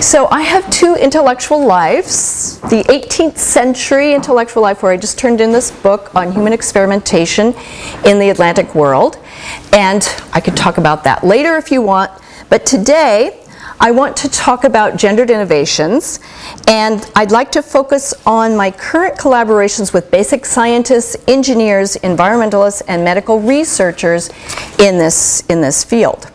So I have two intellectual lives. The 18th century intellectual life, where I just turned in this book on human experimentation in the Atlantic world. And I could talk about that later if you want. But today, I want to talk about gendered innovations. And I'd like to focus on my current collaborations with basic scientists, engineers, environmentalists, and medical researchers in this field.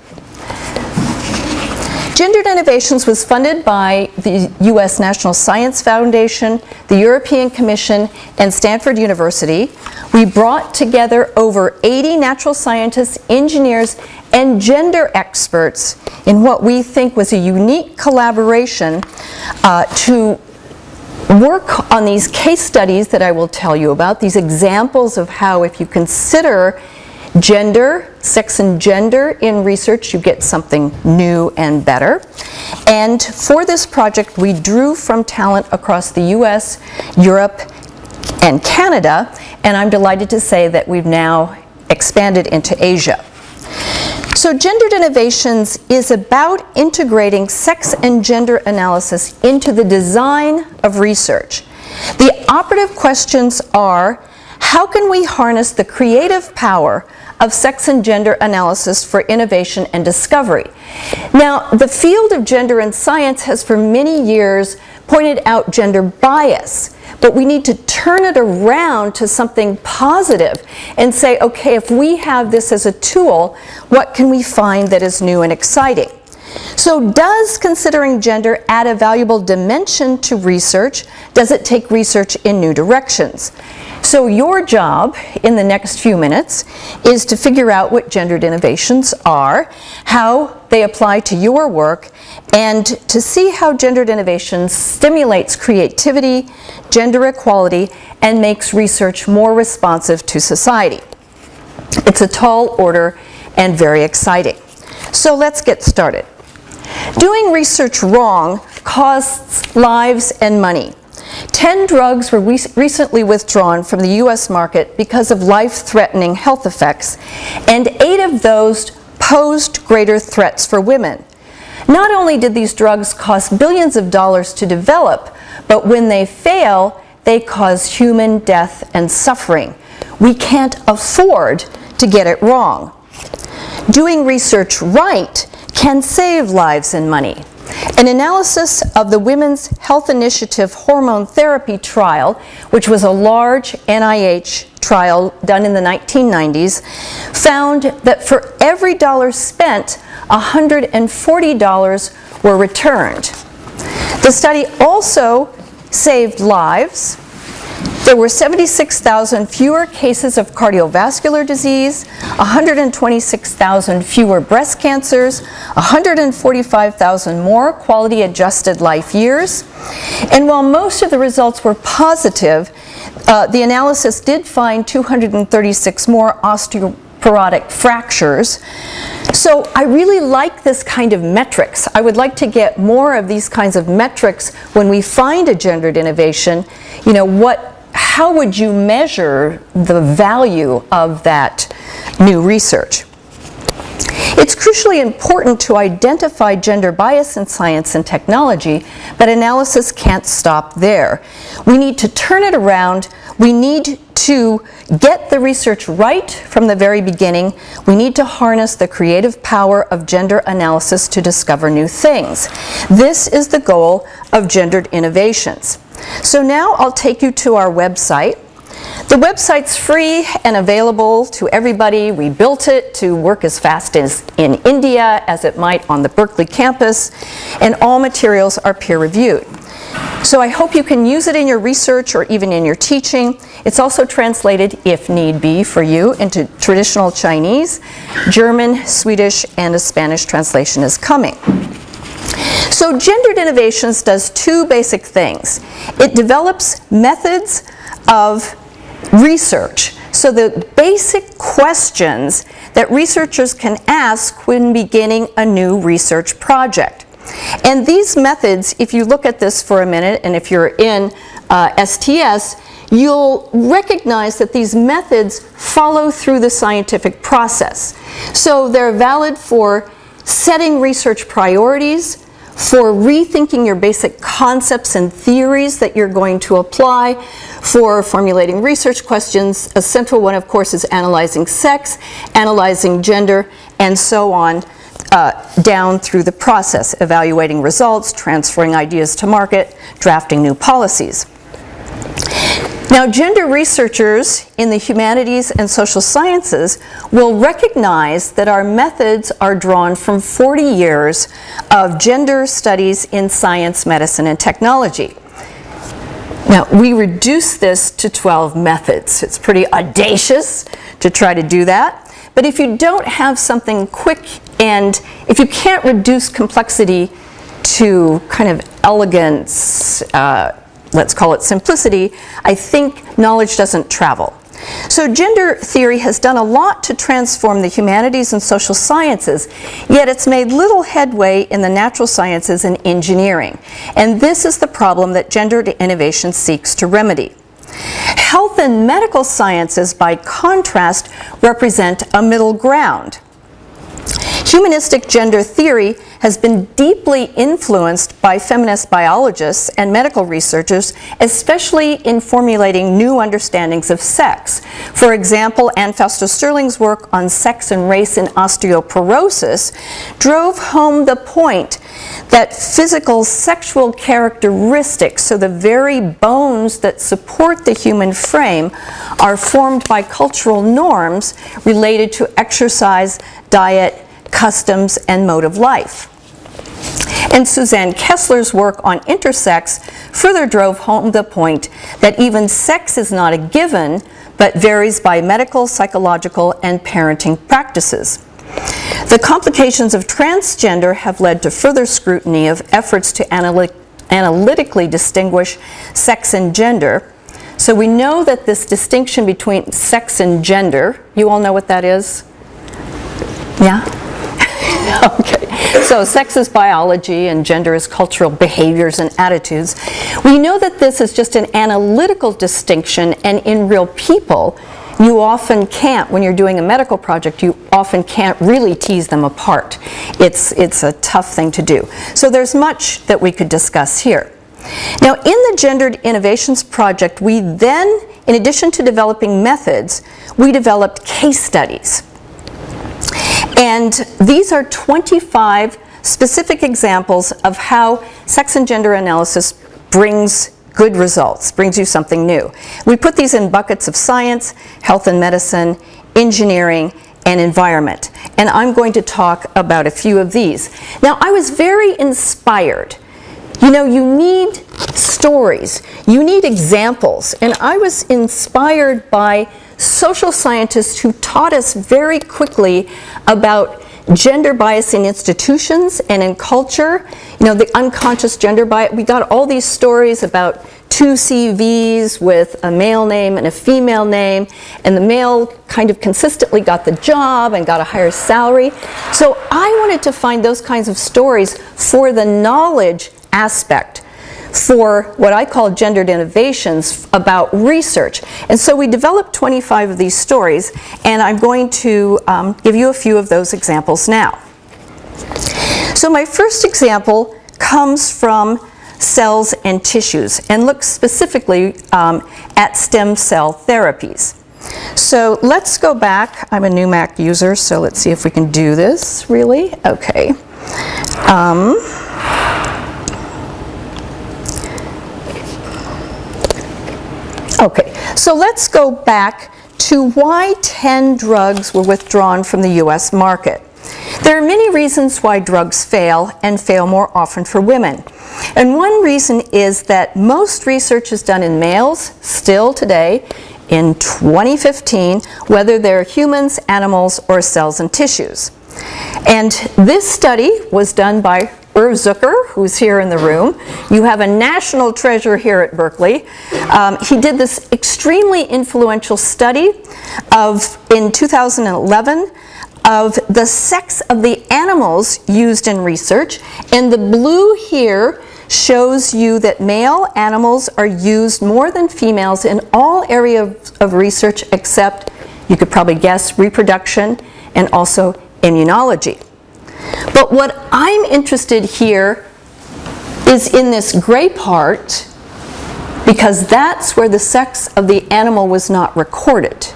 Gendered Innovations was funded by the U.S. National Science Foundation, the European Commission, and Stanford University. We brought together over 80 natural scientists, engineers, and gender experts in what we think was a unique collaboration to work on these case studies that I will tell you about, these examples of how, if you consider gender, sex and gender in research, you get something new and better. And for this project, we drew from talent across the US, Europe, and Canada, and I'm delighted to say that we've now expanded into Asia. So Gendered Innovations is about integrating sex and gender analysis into the design of research. The operative questions are, how can we harness the creative power of sex and gender analysis for innovation and discovery? Now, the field of gender and science has for many years pointed out gender bias, but we need to turn it around to something positive and say, okay, if we have this as a tool, what can we find that is new and exciting? So does considering gender add a valuable dimension to research? Does it take research in new directions? So your job in the next few minutes is to figure out what gendered innovations are, how they apply to your work, and to see how gendered innovations stimulates creativity, gender equality, and makes research more responsive to society. It's a tall order and very exciting. So let's get started. Doing research wrong costs lives and money. 10 drugs were recently withdrawn from the US market because of life-threatening health effects, and 8 of those posed greater threats for women. Not only did these drugs cost billions of dollars to develop, but when they fail, they cause human death and suffering. We can't afford to get it wrong. Doing research right can save lives and money. An analysis of the Women's Health Initiative hormone therapy trial, which was a large NIH trial done in the 1990s, found that for every dollar spent, $140 were returned. The study also saved lives. There were 76,000 fewer cases of cardiovascular disease, 126,000 fewer breast cancers, 145,000 more quality-adjusted life years. And while most of the results were positive, the analysis did find 236 more osteoporotic fractures. So I really like this kind of metrics. I would like to get more of these kinds of metrics when we find a gendered innovation. You know, how would you measure the value of that new research? It's crucially important to identify gender bias in science and technology, but analysis can't stop there. We need to turn it around. We need to get the research right from the very beginning. We need to harness the creative power of gender analysis to discover new things. This is the goal of Gendered Innovations. So now I'll take you to our website. The website's free and available to everybody. We built it to work as fast as in India as it might on the Berkeley campus, and all materials are peer-reviewed. So I hope you can use it in your research or even in your teaching. It's also translated, if need be for you, into traditional Chinese, German, Swedish, and a Spanish translation is coming. So Gendered Innovations does 2 basic things. It develops methods of research. So the basic questions that researchers can ask when beginning a new research project. And these methods, if you look at this for a minute, and if you're in STS, you'll recognize that these methods follow through the scientific process. So they're valid for setting research priorities, for rethinking your basic concepts and theories that you're going to apply, for formulating research questions. A central one, of course, is analyzing sex, analyzing gender, and so on, down through the process, evaluating results, transferring ideas to market, drafting new policies. Now, gender researchers in the humanities and social sciences will recognize that our methods are drawn from 40 years of gender studies in science, medicine, and technology. Now, we reduce this to 12 methods. It's pretty audacious to try to do that. But if you don't have something quick, and if you can't reduce complexity to kind of elegance, let's call it simplicity, I think knowledge doesn't travel. So gender theory has done a lot to transform the humanities and social sciences, yet it's made little headway in the natural sciences and engineering. And this is the problem that gendered innovation seeks to remedy. Health and medical sciences, by contrast, represent a middle ground. Humanistic gender theory has been deeply influenced by feminist biologists and medical researchers, especially in formulating new understandings of sex. For example, Anne Fausto-Sterling's work on sex and race in osteoporosis drove home the point that physical sexual characteristics, so the very bones that support the human frame, are formed by cultural norms related to exercise, diet, customs, and mode of life. And Suzanne Kessler's work on intersex further drove home the point that even sex is not a given, but varies by medical, psychological, and parenting practices. The complications of transgender have led to further scrutiny of efforts to analytically distinguish sex and gender. So we know that this distinction between sex and gender, you all know what that is? Yeah? Okay, so sex is biology and gender is cultural behaviors and attitudes. We know that this is just an analytical distinction, and in real people, you often can't, when you're doing a medical project, you often can't really tease them apart. It's a tough thing to do. So there's much that we could discuss here. Now, in the Gendered Innovations Project, we then, in addition to developing methods, we developed case studies. And these are 25 specific examples of how sex and gender analysis brings good results, brings you something new. We put these in buckets of science, health and medicine, engineering, and environment. And I'm going to talk about a few of these. Now, I was very inspired. You know, you need stories, you need examples, and I was inspired by social scientists who taught us very quickly about gender bias in institutions and in culture. You know, the unconscious gender bias. We got all these stories about two CVs with a male name and a female name, and the male kind of consistently got the job and got a higher salary. So I wanted to find those kinds of stories for the knowledge aspect, for what I call gendered innovations about research. And so we developed 25 of these stories, and I'm going to give you a few of those examples now. So my first example comes from cells and tissues, and looks specifically at stem cell therapies. So let's go back. I'm a new Mac user, so let's see if we can do this really. Okay. Okay, so let's go back to why 10 drugs were withdrawn from the US market. There are many reasons why drugs fail, and fail more often for women. And one reason is that most research is done in males, still today, in 2015, whether they're humans, animals, or cells and tissues. And this study was done by Irv Zucker, who's here in the room. You have a national treasure here at Berkeley. He did this extremely influential study in 2011 of the sex of the animals used in research. And the blue here shows you that male animals are used more than females in all areas of research except, you could probably guess, reproduction and also immunology. But what I'm interested here is in this gray part because that's where the sex of the animal was not recorded.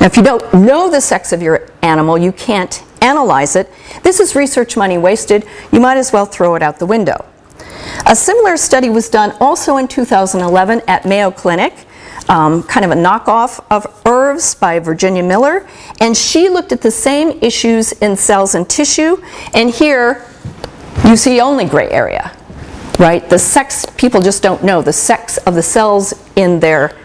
Now, if you don't know the sex of your animal, you can't analyze it. This is research money wasted. You might as well throw it out the window. A similar study was done also in 2011 at Mayo Clinic, kind of a knockoff of IRVs by Virginia Miller, and she looked at the same issues in cells and tissue, and here you see only gray area, right? The sex, people just don't know the sex of the cells in their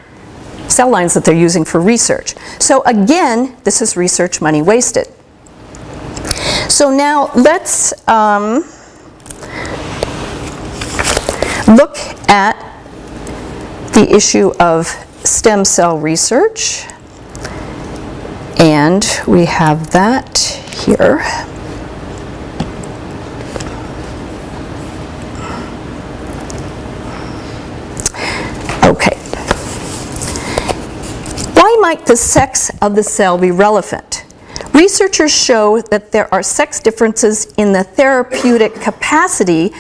cell lines that they're using for research. So again, this is research money wasted. So now let's look at the issue of stem cell research, and we have that here. Okay. Why might the sex of the cell be relevant? Researchers show that there are sex differences in the therapeutic capacity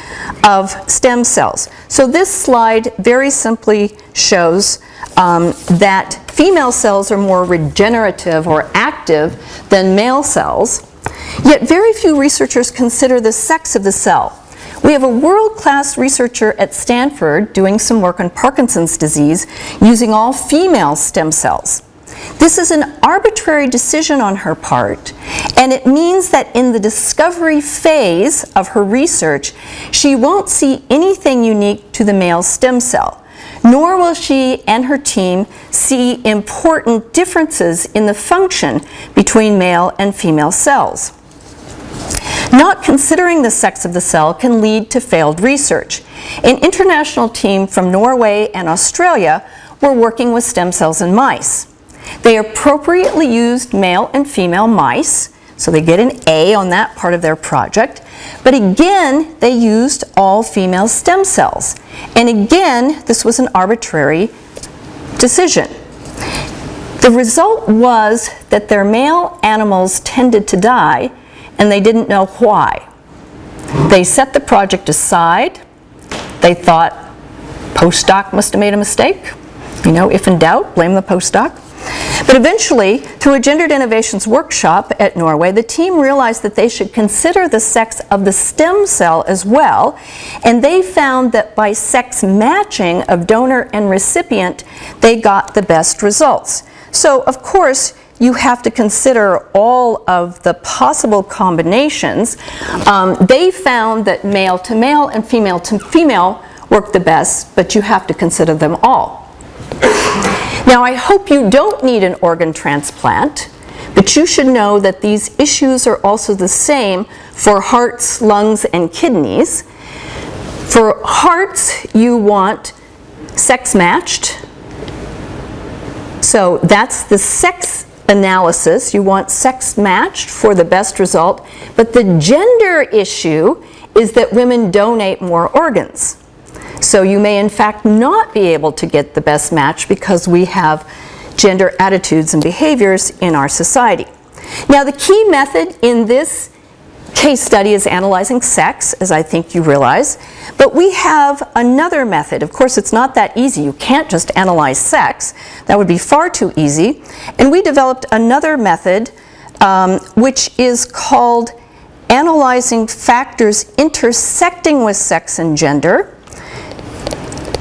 of stem cells. So this slide very simply shows that female cells are more regenerative or active than male cells, yet very few researchers consider the sex of the cell. We have a world-class researcher at Stanford doing some work on Parkinson's disease using all female stem cells. This is an arbitrary decision on her part, and it means that in the discovery phase of her research, she won't see anything unique to the male stem cell, nor will she and her team see important differences in the function between male and female cells. Not considering the sex of the cell can lead to failed research. An international team from Norway and Australia were working with stem cells in mice. They appropriately used male and female mice, so they get an A on that part of their project. But again, they used all female stem cells. And again, this was an arbitrary decision. The result was that their male animals tended to die, and they didn't know why. They set the project aside. They thought, postdoc must have made a mistake. You know, if in doubt, blame the postdoc. But eventually, through a Gendered Innovations workshop at Norway, the team realized that they should consider the sex of the stem cell as well, and they found that by sex matching of donor and recipient, they got the best results. So, of course, you have to consider all of the possible combinations. They found that male to male and female to female worked the best, but you have to consider them all. Now, I hope you don't need an organ transplant, but you should know that these issues are also the same for hearts, lungs, and kidneys. For hearts, you want sex matched. So that's the sex analysis. You want sex matched for the best result. But the gender issue is that women donate more organs. So you may in fact not be able to get the best match because we have gender attitudes and behaviors in our society. Now, the key method in this case study is analyzing sex, as I think you realize, but we have another method. Of course, it's not that easy. You can't just analyze sex. That would be far too easy. And we developed another method which is called analyzing factors intersecting with sex and gender.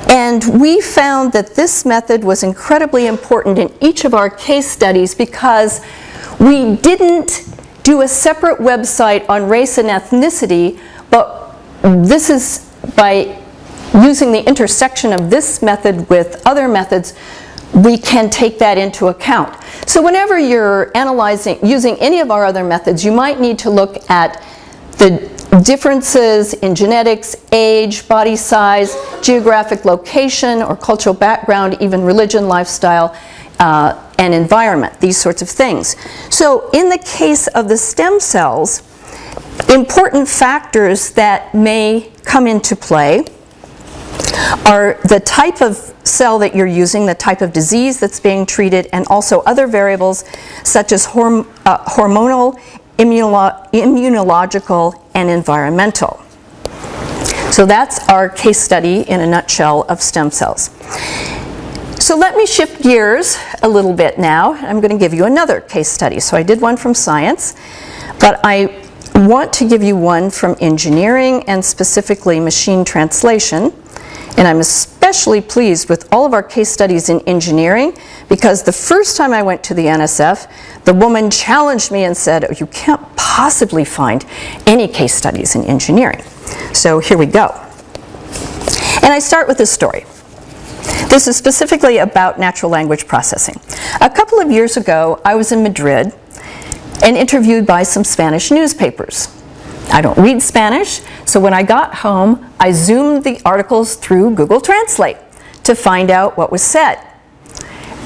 And we found that this method was incredibly important in each of our case studies because we didn't do a separate website on race and ethnicity, but this is by using the intersection of this method with other methods, we can take that into account. So whenever you're analyzing, using any of our other methods, you might need to look at the differences in genetics, age, body size, geographic location or cultural background, even religion, lifestyle, and environment, these sorts of things. So in the case of the stem cells, important factors that may come into play are the type of cell that you're using, the type of disease that's being treated, and also other variables such as hormonal, immunological, and environmental. So that's our case study in a nutshell of stem cells. So let me shift gears a little bit now. I'm going to give you another case study. So I did one from science, but I want to give you one from engineering and specifically machine translation. And I'm especially pleased with all of our case studies in engineering because the first time I went to the NSF, the woman challenged me and said, oh, you can't possibly find any case studies in engineering. So here we go. And I start with this story. This is specifically about natural language processing. A couple of years ago, I was in Madrid and interviewed by some Spanish newspapers. I don't read Spanish, so when I got home, I zoomed the articles through Google Translate to find out what was said.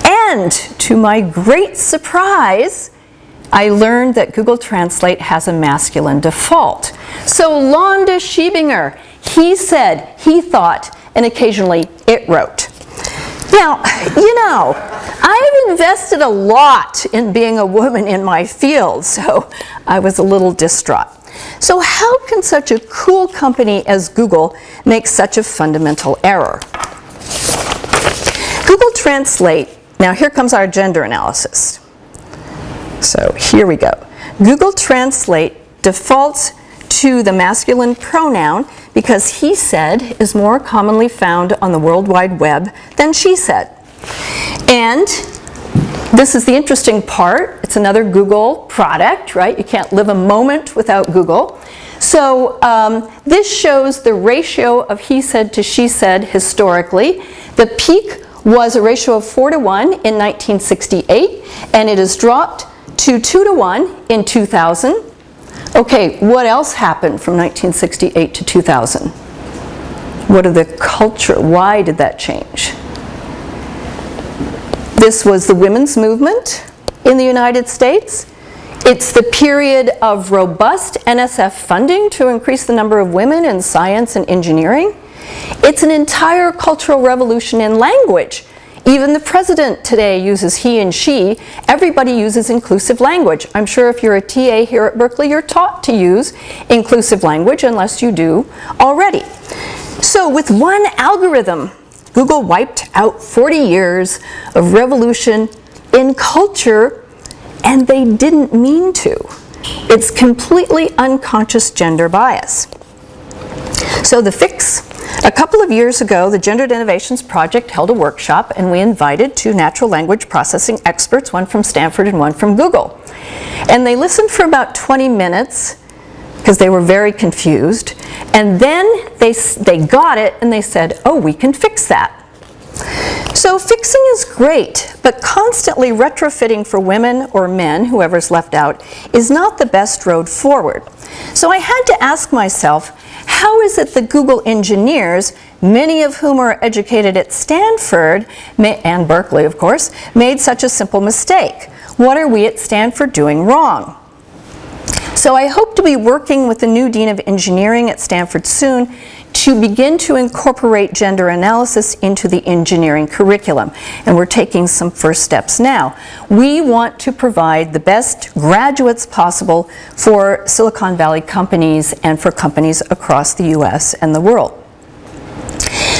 And to my great surprise, I learned that Google Translate has a masculine default. So Londa Schiebinger, he said, he thought, and occasionally it wrote. Now, you know, I've invested a lot in being a woman in my field, so I was a little distraught. So how can such a cool company as Google make such a fundamental error? Google Translate, now here comes our gender analysis. So here we go. Google Translate defaults to the masculine pronoun because he said is more commonly found on the World Wide Web than she said. And this is the interesting part. It's another Google product, right? You can't live a moment without Google. So this shows the ratio of he said to she said historically. The peak was a ratio of 4:1 in 1968, and it has dropped to 2:1 in 2000. Okay, what else happened from 1968 to 2000? What are the culture? Why did that change? This was the women's movement in the United States. It's the period of robust NSF funding to increase the number of women in science and engineering. It's an entire cultural revolution in language. Even the president today uses he and she. Everybody uses inclusive language. I'm sure if you're a TA here at Berkeley, you're taught to use inclusive language unless you do already. So with one algorithm, Google wiped out 40 years of revolution in culture, and they didn't mean to. It's completely unconscious gender bias. So the fix: a couple of years ago, the Gendered Innovations Project held a workshop, and we invited two natural language processing experts, one from Stanford and one from Google. And they listened for about 20 minutes because they were very confused. And then they got it and they said, oh, we can fix that. So fixing is great, but constantly retrofitting for women or men, whoever's left out, is not the best road forward. So I had to ask myself, how is it that Google engineers, many of whom are educated at Stanford, and Berkeley of course, made such a simple mistake? What are we at Stanford doing wrong? So I hope to be working with the new Dean of Engineering at Stanford soon to begin to incorporate gender analysis into the engineering curriculum. And we're taking some first steps now. We want to provide the best graduates possible for Silicon Valley companies and for companies across the US and the world.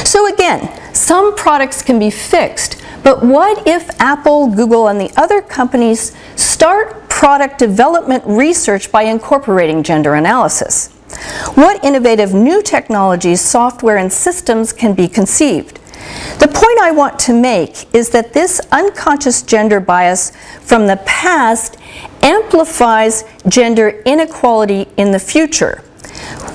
So again, some products can be fixed, but what if Apple, Google, and the other companies start product development research by incorporating gender analysis? What innovative new technologies, software, and systems can be conceived? The point I want to make is that this unconscious gender bias from the past amplifies gender inequality in the future.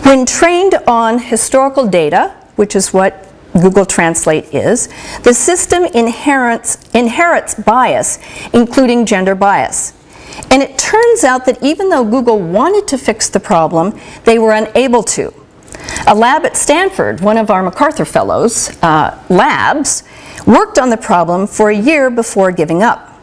When trained on historical data, which is what Google Translate is, the system inherits bias, including gender bias. And it turns out that even though Google wanted to fix the problem, they were unable to. A lab at Stanford, one of our MacArthur Fellows labs, worked on the problem for a year before giving up.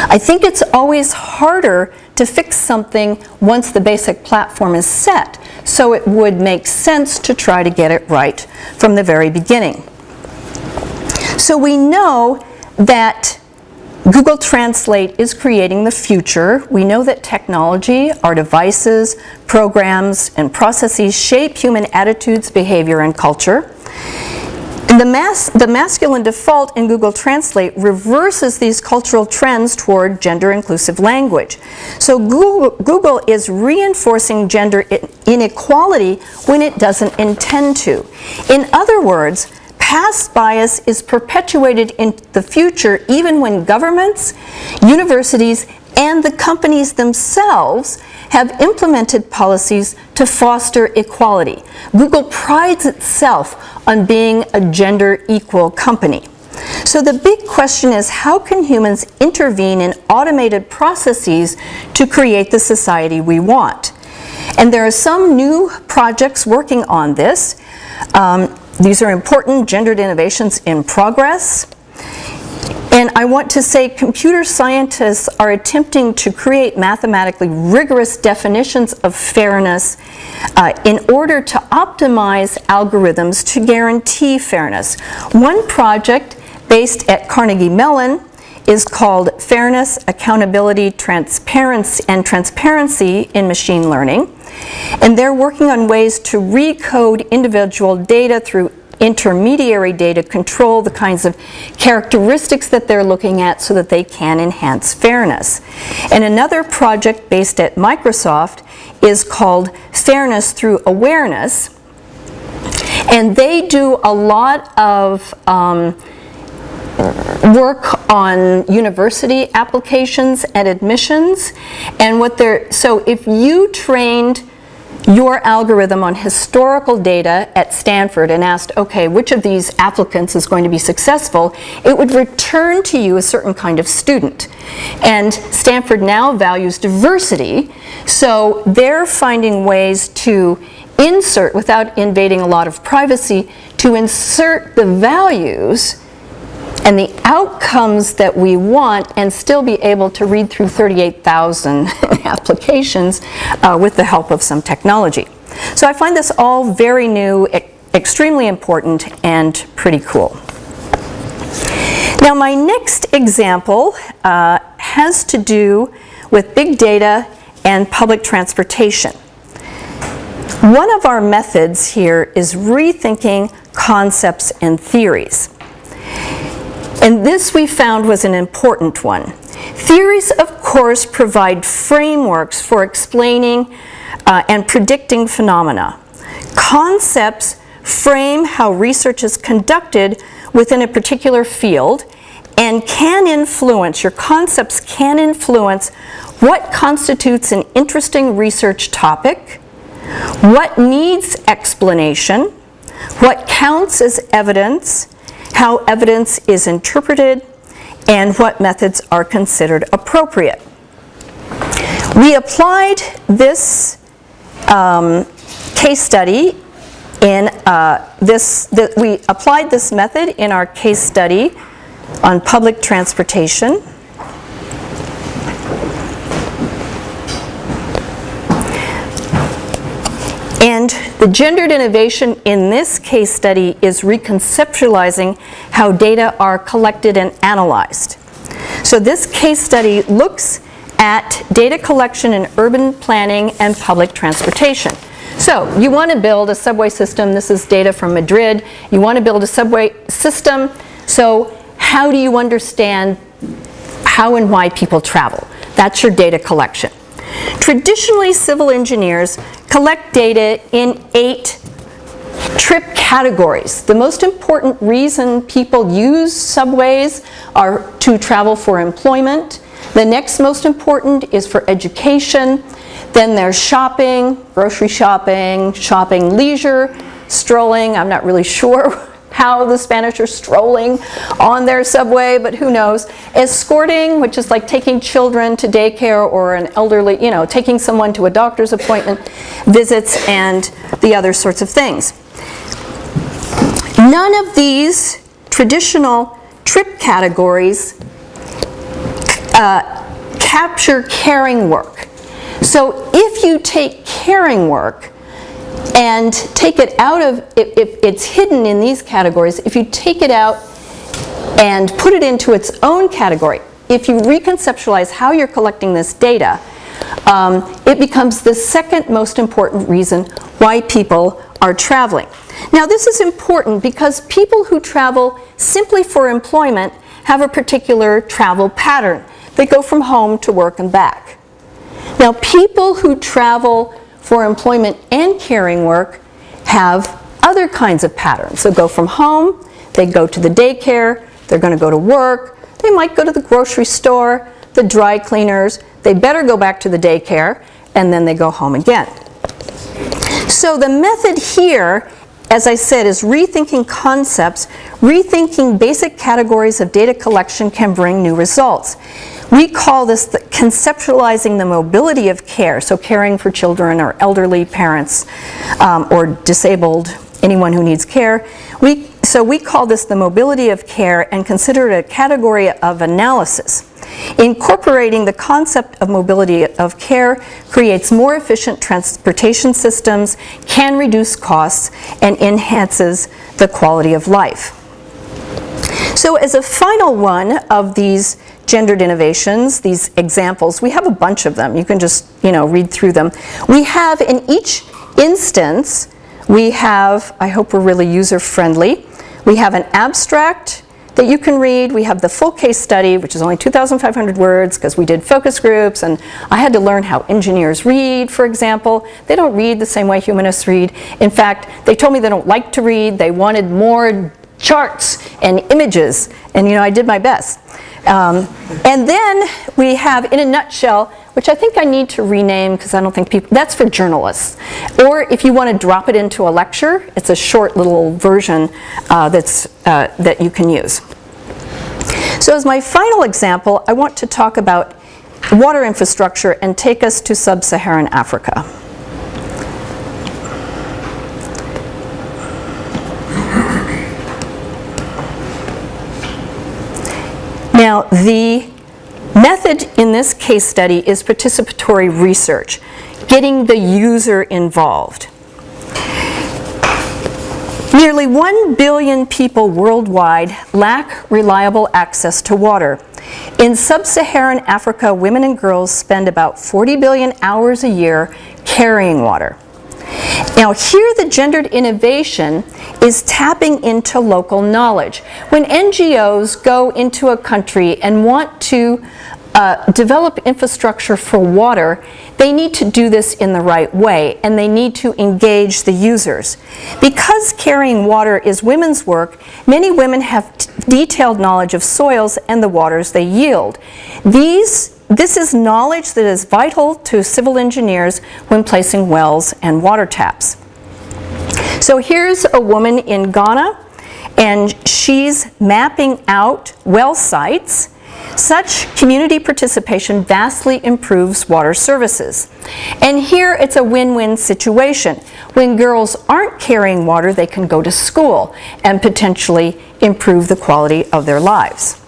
I think it's always harder to fix something once the basic platform is set, so it would make sense to try to get it right from the very beginning. So we know that Google Translate is creating the future. We know that technology, our devices, programs, and processes shape human attitudes, behavior, and culture. And the masculine default in Google Translate reverses these cultural trends toward gender-inclusive language. So Google is reinforcing gender inequality when it doesn't intend to. In other words, past bias is perpetuated in the future even when governments, universities, and the companies themselves have implemented policies to foster equality. Google prides itself on being a gender-equal company. So the big question is, how can humans intervene in automated processes to create the society we want? And there are some new projects working on this. These are important gendered innovations in progress. And I want to say computer scientists are attempting to create mathematically rigorous definitions of fairness in order to optimize algorithms to guarantee fairness. One project based at Carnegie Mellon is called Fairness, Accountability, Transparency in Machine Learning. And they're working on ways to recode individual data through intermediary data, control the kinds of characteristics that they're looking at so that they can enhance fairness. And another project based at Microsoft is called Fairness Through Awareness. And they do a lot of work on university applications and admissions. And so if you trained your algorithm on historical data at Stanford and asked, okay, which of these applicants is going to be successful, it would return to you a certain kind of student. And Stanford now values diversity, so they're finding ways to insert, without invading a lot of privacy, to insert the values and the outcomes that we want and still be able to read through 38,000 applications with the help of some technology. So I find this all very new, extremely important, and pretty cool. Now my next example has to do with big data and public transportation. One of our methods here is rethinking concepts and theories. And this we found was an important one. Theories, of course, provide frameworks for explaining and predicting phenomena. Concepts frame how research is conducted within a particular field and your concepts can influence what constitutes an interesting research topic, what needs explanation, what counts as evidence, how evidence is interpreted, and what methods are considered appropriate. We applied this case study we applied this method in our case study on public transportation. And the gendered innovation in this case study is reconceptualizing how data are collected and analyzed. So this case study looks at data collection in urban planning and public transportation. So you want to build a subway system. This is data from Madrid. You want to build a subway system. So how do you understand how and why people travel? That's your data collection. Traditionally, civil engineers collect data in 8 trip categories. The most important reason people use subways are to travel for employment. The next most important is for education. Then there's shopping, grocery shopping, shopping leisure, strolling. I'm not really sure how the Spanish are strolling on their subway, but who knows. Escorting, which is like taking children to daycare or an elderly, taking someone to a doctor's appointment, visits, and the other sorts of things. None of these traditional trip categories capture caring work. So if you take caring work and take it out of, if it's hidden in these categories, if you take it out and put it into its own category, if you reconceptualize how you're collecting this data, it becomes the second most important reason why people are traveling. Now, this is important because people who travel simply for employment have a particular travel pattern. They go from home to work and back. Now, people who travel for employment and caring work have other kinds of patterns. They go from home, they go to the daycare, they're going to go to work, they might go to the grocery store, the dry cleaners, they better go back to the daycare, and then they go home again. So the method here, as I said, is rethinking concepts. Rethinking basic categories of data collection can bring new results. We call this conceptualizing the mobility of care, so caring for children or elderly parents or disabled, anyone who needs care. So we call this the mobility of care and consider it a category of analysis. Incorporating the concept of mobility of care creates more efficient transportation systems, can reduce costs, and enhances the quality of life. So as a final one of these gendered innovations, these examples, we have a bunch of them. You can just, read through them. We have in each instance, we have, I hope we're really user-friendly, we have an abstract that you can read. We have the full case study, which is only 2,500 words because we did focus groups, and I had to learn how engineers read, for example. They don't read the same way humanists read. In fact, they told me they don't like to read. They wanted more charts and images, and I did my best. And then we have, in a nutshell, which I think I need to rename because I don't think people, that's for journalists. Or if you want to drop it into a lecture, it's a short little version that you can use. So as my final example, I want to talk about water infrastructure and take us to sub-Saharan Africa. Now, the method in this case study is participatory research, getting the user involved. Nearly 1 billion people worldwide lack reliable access to water. In sub-Saharan Africa, women and girls spend about 40 billion hours a year carrying water. Now here the gendered innovation is tapping into local knowledge. When NGOs go into a country and want to develop infrastructure for water, they need to do this in the right way, and they need to engage the users. Because carrying water is women's work, many women have detailed knowledge of soils and the waters they yield. This is knowledge that is vital to civil engineers when placing wells and water taps. So here's a woman in Ghana, and she's mapping out well sites. Such community participation vastly improves water services. And here it's a win-win situation. When girls aren't carrying water, they can go to school and potentially improve the quality of their lives.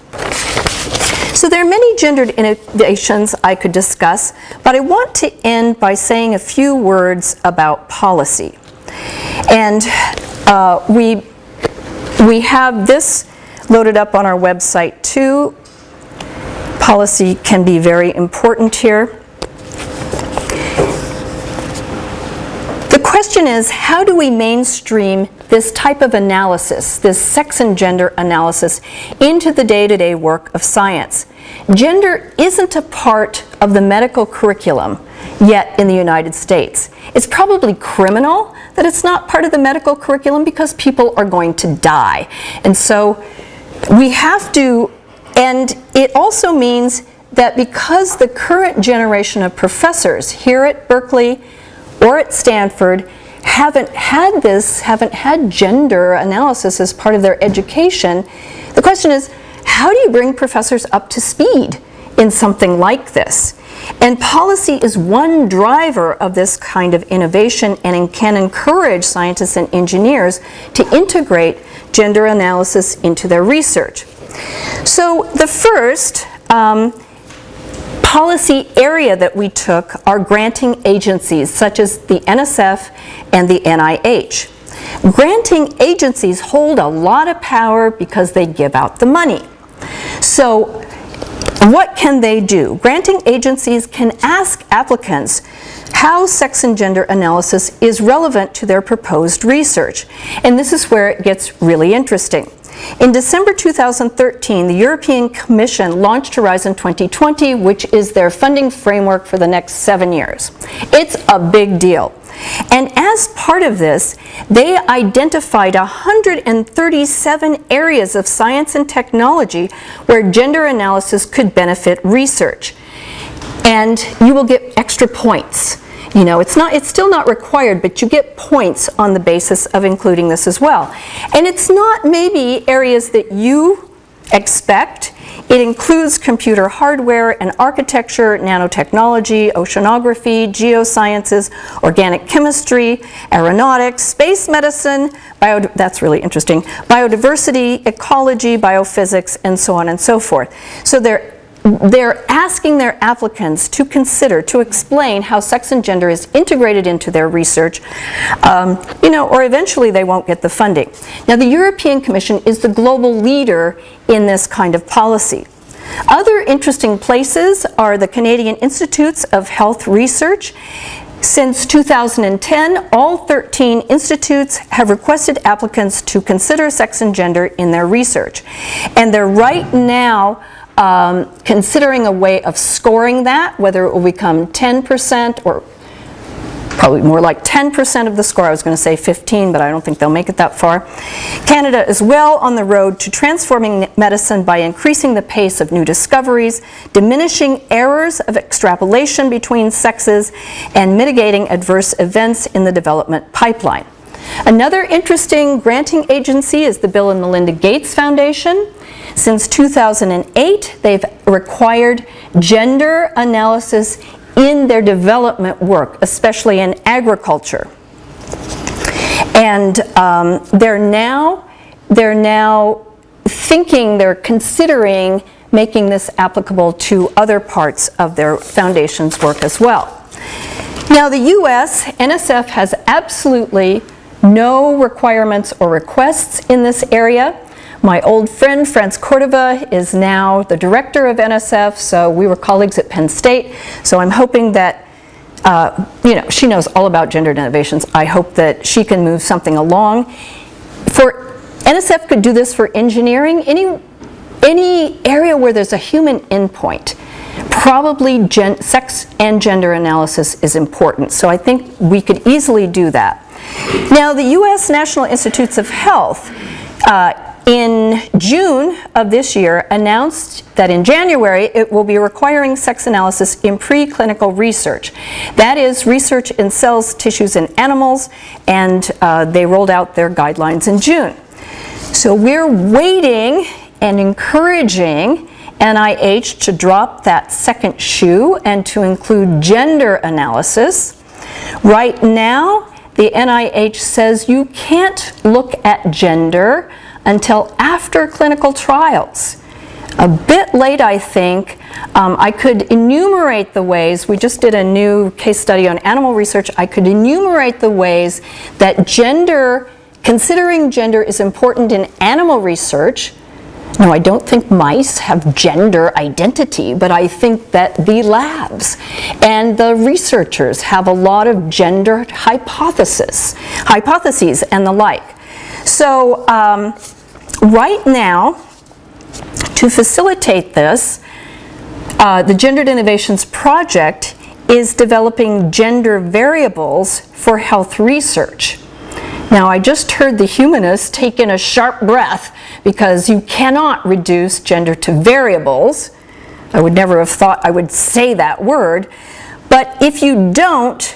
So there are many gendered innovations I could discuss, but I want to end by saying a few words about policy. And we have this loaded up on our website too. Policy can be very important here. The question is, how do we mainstream this type of analysis, this sex and gender analysis, into the day-to-day work of science? Gender isn't a part of the medical curriculum yet in the United States. It's probably criminal that it's not part of the medical curriculum because people are going to die. And so we have to, and it also means that because the current generation of professors here at Berkeley or at Stanford haven't had gender analysis as part of their education, the question is, how do you bring professors up to speed in something like this? And policy is one driver of this kind of innovation and can encourage scientists and engineers to integrate gender analysis into their research. So the first policy area that we took are granting agencies such as the NSF and the NIH. Granting agencies hold a lot of power because they give out the money. So what can they do? Granting agencies can ask applicants how sex and gender analysis is relevant to their proposed research. And this is where it gets really interesting. In December 2013, the European Commission launched Horizon 2020, which is their funding framework for the next 7 years. It's a big deal. And as part of this, they identified 137 areas of science and technology where gender analysis could benefit research. And you will get extra points. You know, it's still not required, but you get points on the basis of including this as well. And it's not maybe areas that you expect. It includes computer hardware and architecture, nanotechnology, oceanography, geosciences, organic chemistry, aeronautics, space medicine, that's really interesting, biodiversity, ecology, biophysics, and so on and so forth. So they're asking their applicants to consider, to explain how sex and gender is integrated into their research, or eventually they won't get the funding. Now, the European Commission is the global leader in this kind of policy. Other interesting places are the Canadian Institutes of Health Research. Since 2010, all 13 institutes have requested applicants to consider sex and gender in their research. And they're right now considering a way of scoring that, whether it will become 10% or probably more like 10% of the score. I was going to say 15, but I don't think they'll make it that far. Canada is well on the road to transforming medicine by increasing the pace of new discoveries, diminishing errors of extrapolation between sexes, and mitigating adverse events in the development pipeline. Another interesting granting agency is the Bill and Melinda Gates Foundation. Since 2008, they've required gender analysis in their development work, especially in agriculture. And they're now considering making this applicable to other parts of their foundation's work as well. Now, the US, NSF has absolutely no requirements or requests in this area. My old friend, Franz Cordova, is now the director of NSF, so we were colleagues at Penn State. So I'm hoping that, she knows all about gendered innovations. I hope that she can move something along. NSF could do this for engineering, any area where there's a human endpoint. Probably sex and gender analysis is important, so I think we could easily do that. Now, the U.S. National Institutes of Health in June of this year announced that in January it will be requiring sex analysis in preclinical research. That is research in cells, tissues, and animals, and they rolled out their guidelines in June. So we're waiting and encouraging NIH to drop that second shoe and to include gender analysis. Right now, the NIH says you can't look at gender until after clinical trials. A bit late, I think. I could enumerate the ways, we just did a new case study on animal research, I could enumerate the ways that considering gender is important in animal research. No, I don't think mice have gender identity, but I think that the labs and the researchers have a lot of gender hypotheses and the like. So right now, to facilitate this, the Gendered Innovations Project is developing gender variables for health research. Now, I just heard the humanists take in a sharp breath because you cannot reduce gender to variables. I would never have thought I would say that word. But if you don't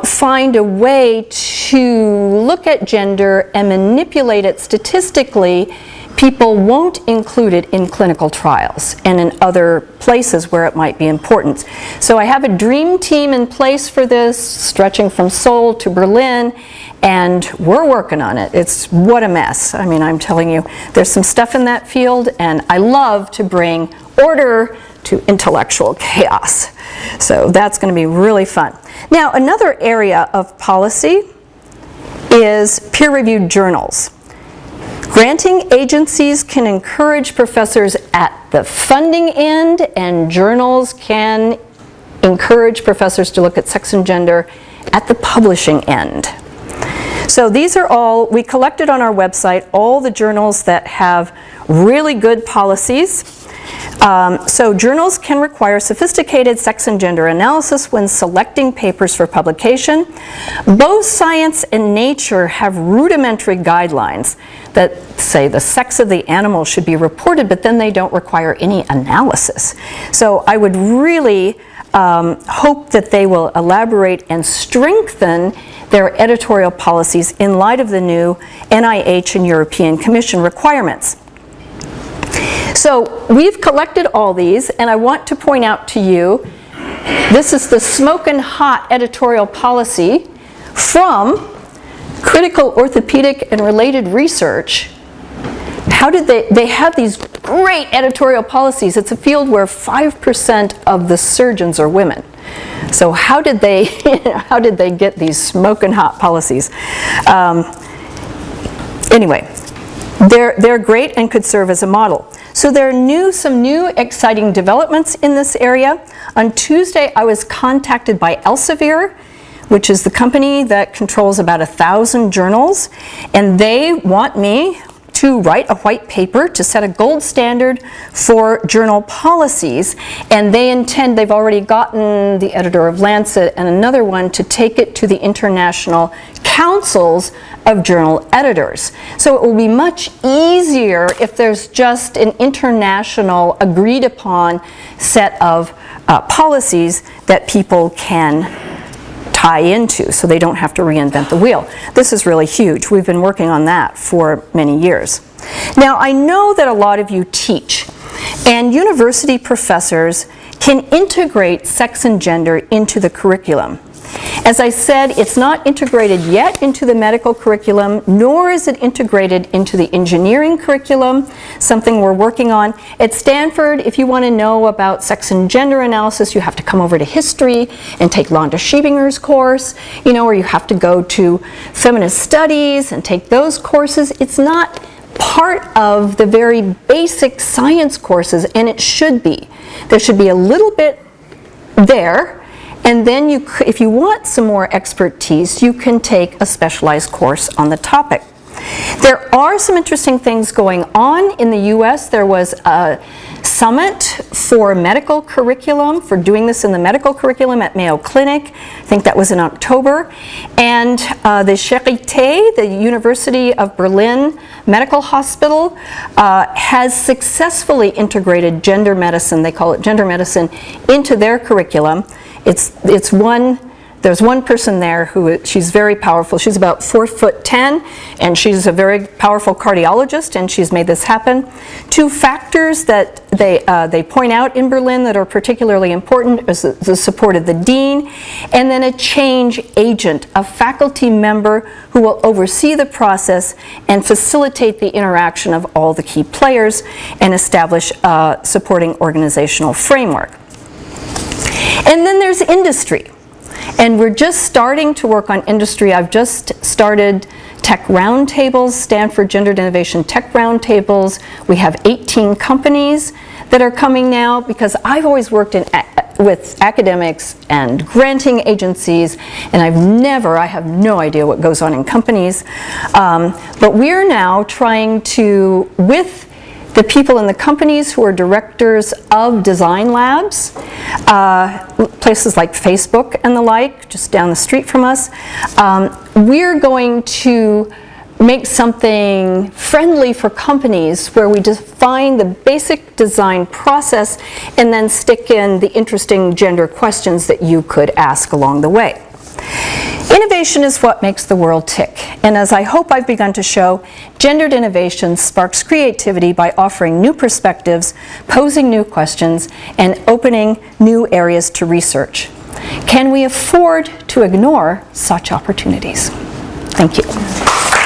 find a way to look at gender and manipulate it statistically, people won't include it in clinical trials and in other places where it might be important. So I have a dream team in place for this, stretching from Seoul to Berlin, and we're working on it. What a mess. I mean, I'm telling you, there's some stuff in that field, and I love to bring order to intellectual chaos. So that's going to be really fun. Now, another area of policy is peer-reviewed journals. Granting agencies can encourage professors at the funding end, and journals can encourage professors to look at sex and gender at the publishing end. So these are all, we collected on our website all the journals that have really good policies. So journals can require sophisticated sex and gender analysis when selecting papers for publication. Both Science and Nature have rudimentary guidelines that say the sex of the animal should be reported, but then they don't require any analysis. So I would really hope that they will elaborate and strengthen their editorial policies in light of the new NIH and European Commission requirements. So we've collected all these, and I want to point out to you, this is the smoking hot editorial policy from critical orthopedic and related research. How did they have these great editorial policies. It's a field where 5% of the surgeons are women. So how did they, how did they get these smoking hot policies? Anyway, they're great and could serve as a model. So there are some new exciting developments in this area. On Tuesday, I was contacted by Elsevier, which is the company that controls about 1,000 journals, and they want me to write a white paper to set a gold standard for journal policies, and they've already gotten the editor of Lancet and another one to take it to the international councils of journal editors. So it will be much easier if there's just an international agreed upon set of policies that people can tie into so they don't have to reinvent the wheel. This is really huge. We've been working on that for many years. Now, I know that a lot of you teach, and university professors can integrate sex and gender into the curriculum. As I said, it's not integrated yet into the medical curriculum, nor is it integrated into the engineering curriculum, something we're working on. At Stanford, if you want to know about sex and gender analysis, you have to come over to history and take Londa Schiebinger's course, or you have to go to feminist studies and take those courses. It's not part of the very basic science courses, and it should be. There should be a little bit there. And then if you want some more expertise, you can take a specialized course on the topic. There are some interesting things going on in the US. There was a summit for medical curriculum, for doing this in the medical curriculum at Mayo Clinic. I think that was in October. And the Charité, the University of Berlin Medical Hospital, has successfully integrated gender medicine, they call it gender medicine, into their curriculum. There's one person there she's very powerful. She's about 4'10", and she's a very powerful cardiologist, and she's made this happen. Two factors that they point out in Berlin that are particularly important is the support of the dean, and then a change agent, a faculty member who will oversee the process and facilitate the interaction of all the key players and establish a supporting organizational framework. And then there's industry. And we're just starting to work on industry. I've just started tech roundtables, Stanford Gendered Innovation Tech Roundtables. We have 18 companies that are coming now, because I've always worked with academics and granting agencies, and I have no idea what goes on in companies. But we're now trying to, with the people in the companies who are directors of design labs, places like Facebook and the like, just down the street from us, we're going to make something friendly for companies where we define the basic design process and then stick in the interesting gender questions that you could ask along the way. Innovation is what makes the world tick, and as I hope I've begun to show, gendered innovation sparks creativity by offering new perspectives, posing new questions, and opening new areas to research. Can we afford to ignore such opportunities? Thank you.